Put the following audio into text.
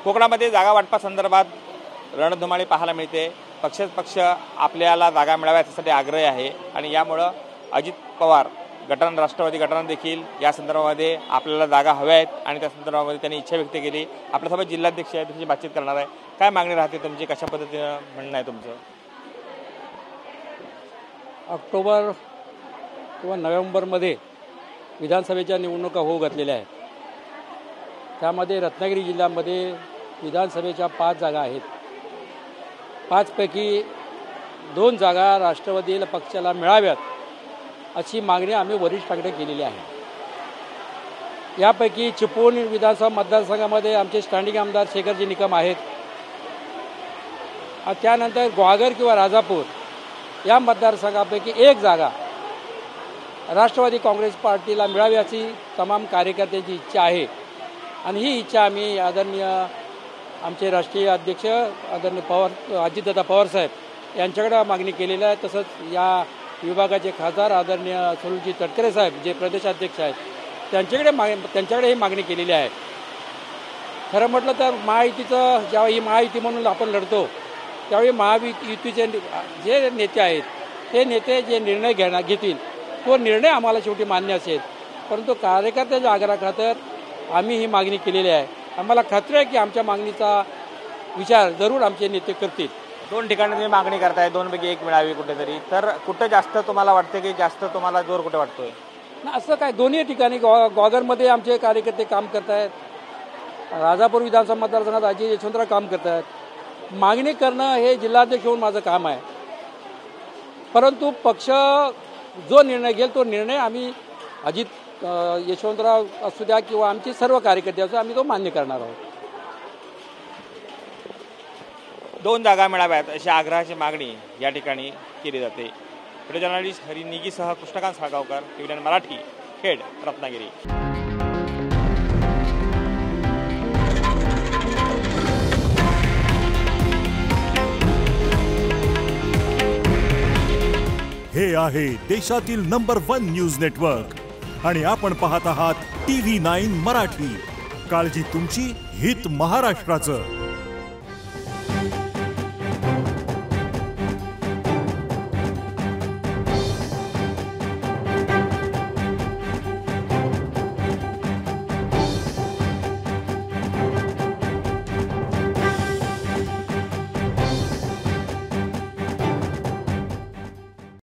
कोकणामध्ये जागा वाटपासंदर्भात रणधुमाळी पाहायला मिळते। पक्ष आपल्याला जागा मिळाव्या यासाठी आग्रही आहे आणि यामुळे अजित पवार गटानं राष्ट्रवादी गटानं देखील या संदर्भामध्ये आपल्याला जागा हव्या आहेत आणि त्या संदर्भामध्ये त्यांनी इच्छा व्यक्त केली। आपल्यासोबत जिल्हाध्यक्ष आहेत, त्याची बातचीत करणार आहे। काय मागणी राहते तुमची, कशा पद्धतीने म्हणणं आहे तुमचं? ऑक्टोबर किंवा नोव्हेंबरमध्ये विधानसभेच्या निवडणुका होऊ घातलेल्या आहेत। त्यामध्ये रत्नागिरी जिल्ह्यामध्ये विधानसभेच्या 5 जागा आहेत। 5 पैकी 2 जागा राष्ट्रवादी पक्षाला मिळाव्यात अशी मागणी आम्ही वरिष्ठांकडे केलेली आहे। यापैकी चिपळूण विधानसभा मतदारसंघामध्ये आमचे स्टँडिंग आमदार शेखरजी निकम आहेत। त्यानंतर ग्वागर किंवा राजापूर या मतदारसंघापैकी 1 जागा राष्ट्रवादी काँग्रेस पार्टीला मिळावी अशी तमाम कार्यकर्त्यांची इच्छा आहे आणि ही इच्छा आम्ही आदरणीय आमचे राष्ट्रीय अध्यक्ष आदरणीय पवार अजितदादा पवार साहेब यांच्याकडे मागणी केलेली आहे। तसंच या विभागाचे खासदार आदरणीय सुनीलजी तटकरे साहेब जे प्रदेशाध्यक्ष आहेत त्यांच्याकडे ही मागणी केलेली आहे। खरं म्हटलं तर महायुतीचं ज्यावेळी महायुती म्हणून आपण लढतो त्यावेळी महायुतीचे जे नेते आहेत ते नेते जे निर्णय घेतील तो निर्णय आम्हाला शेवटी मान्य असेल, परंतु कार्यकर्त्याच्या आग्रहाखातर आम्ही ही मागणी केलेली आहे। आम्हाला खात्री आहे की आमच्या मागणीचा विचार जरूर आमचे नेते करतील। 2 ठिकाणी तुम्ही मागणी करताय, 2 पैकी 1 मिळावी कुठेतरी, तर कुठं जास्त तुम्हाला वाटते की जास्त तुम्हाला जोर कुठे वाटतोय? ना असं काय, दोन्ही ठिकाणी ग्वागरमध्ये आमचे कार्यकर्ते काम करत आहेत, राजापूर विधानसभा मतदारसंघात अजय यशवंतराव काम करत आहेत। मागणी करणं हे जिल्हाध्यक्ष होऊन माझं काम आहे, परंतु पक्ष जो निर्णय घेईल तो निर्णय आम्ही अजित यशवंतराव असू द्या किंवा आमचे सर्व कार्यकर्ते असू आम्ही तो मान्य करणार आहोत। 2 जागा मिळाव्यात अशी आग्रहाची मागणी या ठिकाणी केली जाते। व्हिडिओ जर्नलिस्ट हरी निगीसह कृष्णकांत साळगावकर, टीव्ही मराठी, खेड, रत्नागिरी। हे आहे देशातील नंबर 1 न्यूज नेटवर्क आणि आपण पाहत आहात TV9 मराठी। काळजी तुमची, हित महाराष्ट्राचं।